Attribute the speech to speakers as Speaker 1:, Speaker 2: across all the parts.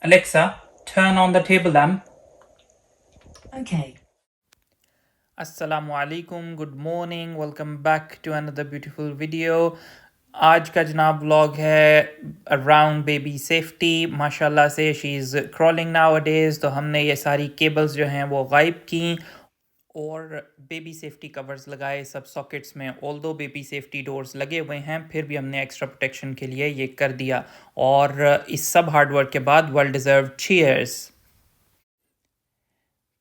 Speaker 1: Alexa, turn on the table lamp.
Speaker 2: Okay.
Speaker 1: Assalamu alaikum, good morning, welcome back to another beautiful video. आज का जनाब vlog है around baby safety. माशाल्लाह से she is crawling now days, तो हमने ये सारी केबल्स जो हैं वो गायब की और बेबी सेफ्टी कवर्स लगाए सब सॉकेट्स में। ऑल्दो बेबी सेफ्टी डोर्स लगे हुए हैं, फिर भी हमने एक्स्ट्रा प्रोटेक्शन के लिए ये कर दिया। और इस सब हार्डवर्क के बाद वेल डिज़र्व्ड चीयर्स।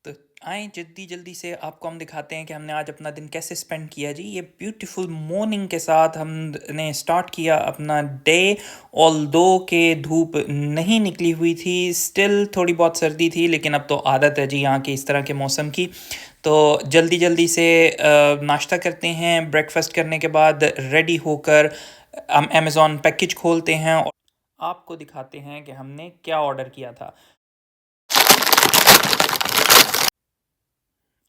Speaker 1: तो आए जल्दी जल्दी से आपको हम दिखाते हैं कि हमने आज अपना दिन कैसे स्पेंड किया जी। ये ब्यूटीफुल मॉर्निंग के साथ हमने स्टार्ट किया अपना डे। ऑल्दो के धूप नहीं निकली हुई थी, स्टिल थोड़ी बहुत सर्दी थी, लेकिन अब तो आदत है जी यहाँ के इस तरह के मौसम की। तो जल्दी जल्दी से नाश्ता करते हैं। ब्रेकफास्ट करने के बाद रेडी होकर हम अमेज़ॉन पैकेज खोलते हैं और आपको दिखाते हैं कि हमने क्या ऑर्डर किया था।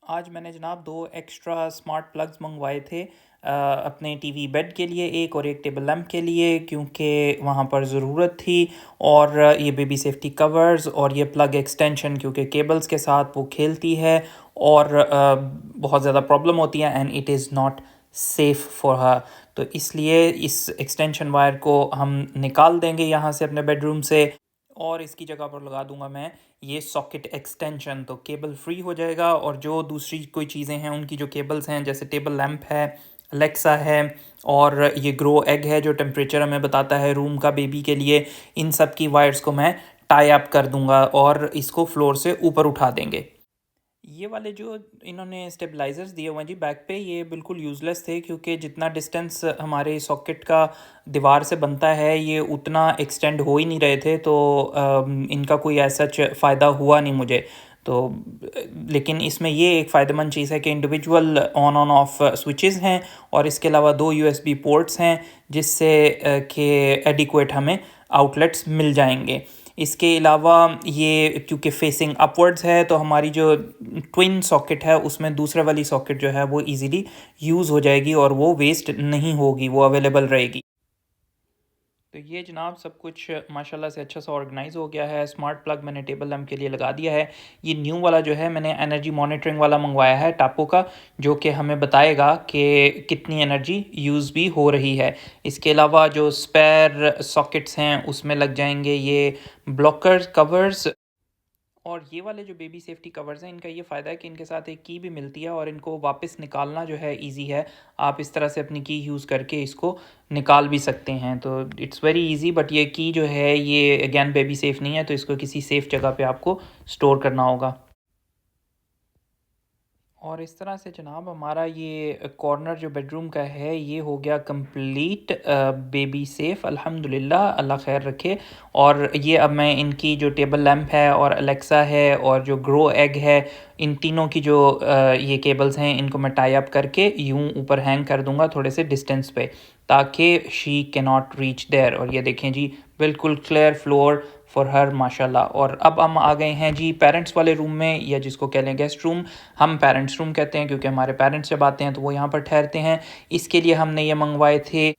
Speaker 1: आज मैंने जनाब 2 एक्स्ट्रा स्मार्ट प्लग्स मंगवाए थे अपने टीवी बेड के लिए एक, और एक टेबल लैंप के लिए, क्योंकि वहाँ पर ज़रूरत थी। और ये बेबी सेफ्टी कवर्स और ये प्लग एक्सटेंशन, क्योंकि केबल्स के साथ वो खेलती है और बहुत ज़्यादा प्रॉब्लम होती है and it is not safe for her. तो इसलिए इस एक्सटेंशन वायर को हम निकाल देंगे यहाँ से अपने बेडरूम से, और इसकी जगह पर लगा दूंगा मैं ये सॉकेट एक्सटेंशन। तो केबल फ्री हो जाएगा और जो दूसरी कोई चीज़ें हैं उनकी जो केबल्स हैं, जैसे टेबल लैंप है, अलेक्सा है, और ये ग्रो एग है जो टेम्परेचर हमें बताता है रूम का बेबी के लिए, इन सब की वायर्स को मैं टाई अप कर दूंगा और इसको फ्लोर से ऊपर उठा देंगे। ये वाले जो इन्होंने स्टेबलाइजर्स दिए हुए हैं जी बैक पे, ये बिल्कुल यूज़लेस थे, क्योंकि जितना डिस्टेंस हमारे सॉकेट का दीवार से बनता है ये उतना एक्सटेंड हो ही नहीं रहे थे। तो इनका कोई ऐसा फ़ायदा हुआ नहीं मुझे। तो लेकिन इसमें ये एक फ़ायदेमंद चीज़ है कि इंडिविजुअल ऑन ऑफ स्विचेस हैं, और इसके अलावा 2 यूएसबी पोर्ट्स हैं, जिससे कि एडिक्वेट हमें आउटलेट्स मिल जाएंगे। इसके अलावा ये क्योंकि फेसिंग अपवर्ड्स है, तो हमारी जो ट्विन सॉकेट है उसमें दूसरे वाली सॉकेट जो है वो इजीली यूज़ हो जाएगी और वो वेस्ट नहीं होगी, वो अवेलेबल रहेगी। तो ये जनाब सब कुछ माशाल्लाह से अच्छा सा ऑर्गेनाइज़ हो गया है। स्मार्ट प्लग मैंने टेबल लैंप के लिए लगा दिया है। ये न्यू वाला जो है मैंने एनर्जी मॉनिटरिंग वाला मंगवाया है टापो का, जो कि हमें बताएगा कि कितनी एनर्जी यूज़ भी हो रही है। इसके अलावा जो स्पेयर सॉकेट्स हैं उसमें लग जाएंगे ये ब्लॉकर कवर्स। और ये वाले जो बेबी सेफ्टी कवर्स हैं, इनका ये फ़ायदा है कि इनके साथ एक की भी मिलती है और इनको वापस निकालना जो है इजी है। आप इस तरह से अपनी की यूज़ करके इसको निकाल भी सकते हैं, तो इट्स वेरी इजी। बट ये की जो है ये अगेन बेबी सेफ़ नहीं है, तो इसको किसी सेफ़ जगह पे आपको स्टोर करना होगा। और इस तरह से जनाब हमारा ये कॉर्नर जो बेडरूम का है ये हो गया कंप्लीट बेबी सेफ़, अल्हम्दुलिल्लाह, अल्लाह खैर रखे। और ये अब मैं इनकी जो टेबल लैंप है और अलेक्सा है और जो ग्रो एग है, इन तीनों की जो ये केबल्स हैं, इनको मैं टाई अप करके यूं ऊपर हैंग कर दूंगा थोड़े से डिस्टेंस पे, ताकि she can not reach there. और ये देखें जी, बिल्कुल क्लियर फ्लोर फॉर हर माशाल्लाह। और अब हम आ गए हैं जी पेरेंट्स वाले रूम में, या जिसको कह लें गेस्ट रूम। हम पेरेंट्स रूम कहते हैं क्योंकि हमारे पेरेंट्स जब आते हैं तो वो यहाँ पर ठहरते हैं। इसके लिए हमने ये मंगवाए थे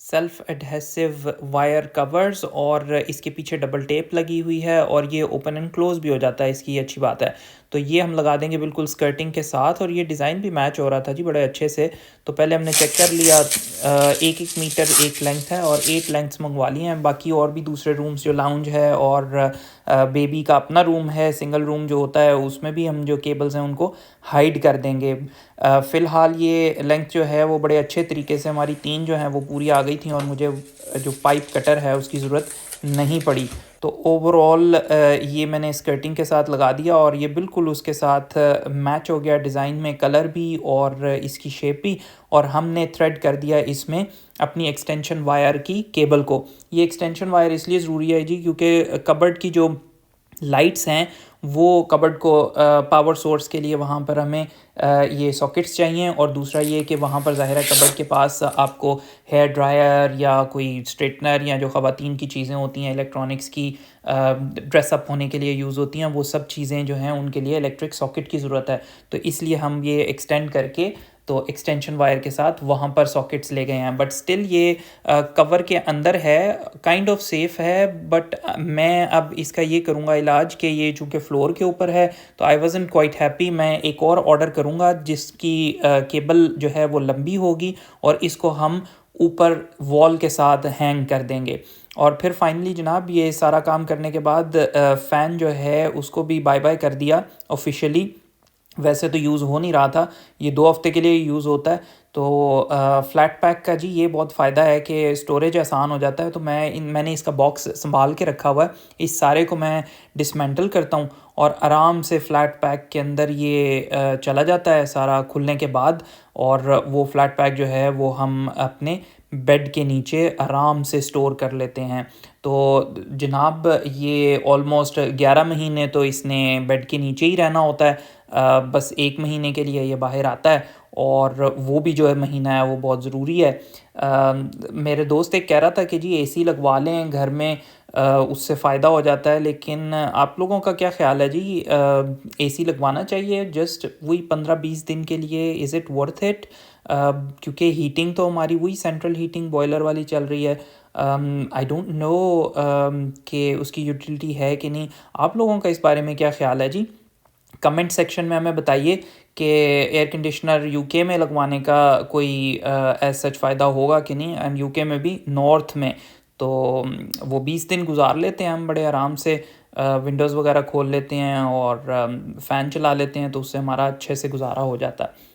Speaker 1: सेल्फ एडहेसिव वायर कवर्स, और इसके पीछे डबल टेप लगी हुई है और ये ओपन एंड क्लोज भी हो जाता है, इसकी अच्छी बात है। तो ये हम लगा देंगे बिल्कुल स्कर्टिंग के साथ, और ये डिज़ाइन भी मैच हो रहा था जी बड़े अच्छे से। तो पहले हमने चेक कर लिया, 1-1 मीटर एक लेंथ है और 8 लेंथ्स मंगवा लिए हैं। बाकी और भी दूसरे रूम्स जो लाउंज है और बेबी का अपना रूम है, सिंगल रूम जो होता है, उसमें भी हम जो केबल्स हैं उनको हाइड कर देंगे। फ़िलहाल ये लेंथ जो है वो बड़े अच्छे तरीके से हमारी 3 जो हैं वो पूरी आ गई थी, और मुझे जो पाइप कटर है उसकी ज़रूरत नहीं पड़ी। तो ओवरऑल ये मैंने स्कर्टिंग के साथ लगा दिया और ये बिल्कुल उसके साथ मैच हो गया, डिज़ाइन में कलर भी और इसकी शेप भी। और हमने थ्रेड कर दिया इसमें अपनी एक्सटेंशन वायर की केबल को। ये एक्सटेंशन वायर इसलिए ज़रूरी है जी, क्योंकि कबर्ड की जो लाइट्स हैं वो कबर्ड को पावर सोर्स के लिए वहाँ पर हमें ये सॉकेट्स चाहिए। और दूसरा ये कि वहाँ पर ज़ाहिर है कबर्ड के पास आपको हेयर ड्रायर या कोई स्ट्रेटनर या जो ख़वातीन की चीज़ें होती हैं इलेक्ट्रॉनिक्स की, ड्रेसअप होने के लिए यूज़ होती हैं, वो सब चीज़ें जो हैं उनके लिए इलेक्ट्रिक सॉकेट की ज़रूरत है। तो इसलिए हम ये एक्सटेंड करके तो एक्सटेंशन वायर के साथ वहाँ पर सॉकेट्स ले गए हैं, बट स्टिल ये कवर के अंदर है, काइंड ऑफ सेफ़ है। बट मैं अब इसका ये करूँगा इलाज कि ये चूँकि फ्लोर के ऊपर है तो आई वाज़न्ट क्वाइट हैप्पी। मैं एक और ऑर्डर करूँगा जिसकी केबल जो है वो लंबी होगी और इसको हम ऊपर वॉल के साथ हैंग कर देंगे। और फिर फाइनली जनाब ये सारा काम करने के बाद फ़ैन जो है उसको भी बाय बाय कर दिया ऑफिशियली। वैसे तो यूज़ हो नहीं रहा था, ये 2 हफ़्ते के लिए यूज़ होता है। तो फ्लैट पैक का जी ये बहुत फ़ायदा है कि स्टोरेज आसान हो जाता है। तो मैंने इसका बॉक्स सँभाल के रखा हुआ है। इस सारे को मैं डिसमेंटल करता हूँ और आराम से फ्लैट पैक के अंदर ये चला जाता है सारा खुलने के बाद। और वो फ्लैट पैक जो है वो हम अपने बेड के नीचे आराम से स्टोर कर लेते हैं। तो जनाब ये ऑलमोस्ट 11 महीने तो इसने बेड के नीचे ही रहना होता है। बस 1 महीने के लिए ये बाहर आता है और वो भी जो है महीना है वो बहुत ज़रूरी है। मेरे दोस्त एक कह रहा था कि जी एसी लगवा लें घर में, उससे फ़ायदा हो जाता है। लेकिन आप लोगों का क्या ख़्याल है जी, एसी लगवाना चाहिए जस्ट वही 15-20 दिन के लिए? Is it worth it? क्योंकि हीटिंग तो हमारी वही सेंट्रल हीटिंग बॉयलर वाली चल रही है। आई डोंट नो कि उसकी यूटिलिटी है कि नहीं। आप लोगों का इस बारे में क्या ख़्याल है जी? कमेंट सेक्शन में हमें बताइए कि एयर कंडीशनर यूके में लगवाने का कोई एज सच फ़ायदा होगा कि नहीं, एंड यूके में भी नॉर्थ में। तो वो 20 दिन गुजार लेते हैं हम बड़े आराम से, विंडोज़ वगैरह खोल लेते हैं और फ़ैन चला लेते हैं, तो उससे हमारा अच्छे से गुजारा हो जाता है।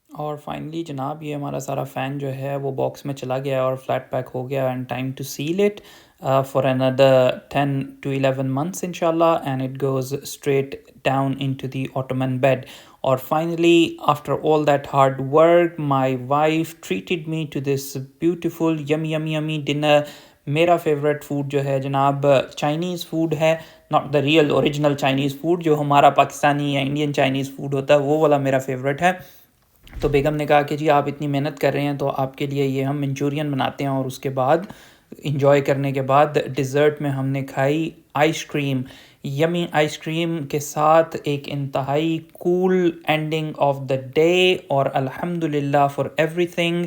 Speaker 1: और फाइनली जनाब ये हमारा सारा फ़ैन जो है वो बॉक्स में चला गया और फ्लैट पैक हो गया, and time to seal it for another 10 to 11 months इंशाल्लाह, and it goes straight down into the ottoman bed. Or finally, after all that hard work, my wife treated me to this beautiful yummy dinner. मेरा favourite food जो है जनाब Chinese food है, not the real original Chinese food जो हमारा पाकिस्तानी या Indian Chinese food होता है, वो वाला मेरा फेवरेट है। तो बेगम ने कहा कि जी आप इतनी मेहनत कर रहे हैं तो आपके लिए ये हम मंचूरियन बनाते हैं। और उसके बाद इंजॉय करने के बाद डिज़र्ट में हमने खाई आइसक्रीम, यमी आइसक्रीम के साथ एक इंतहाई cool ending of the day. और अल्हम्दुलिल्लाह फॉर एवरीथिंग।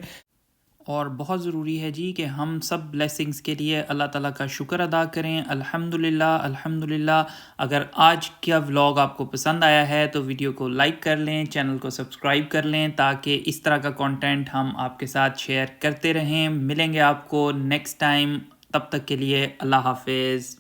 Speaker 1: और बहुत ज़रूरी है जी कि हम सब ब्लेसिंग्स के लिए अल्लाह ताला का शुक्र अदा करें। अल्हम्दुलिल्लाह अल्हम्दुलिल्लाह। अगर आज का व्लॉग आपको पसंद आया है तो वीडियो को लाइक कर लें, चैनल को सब्सक्राइब कर लें, ताकि इस तरह का कंटेंट हम आपके साथ शेयर करते रहें। मिलेंगे आपको नेक्स्ट टाइम, तब तक के लिए अल्लाह हाफिज़।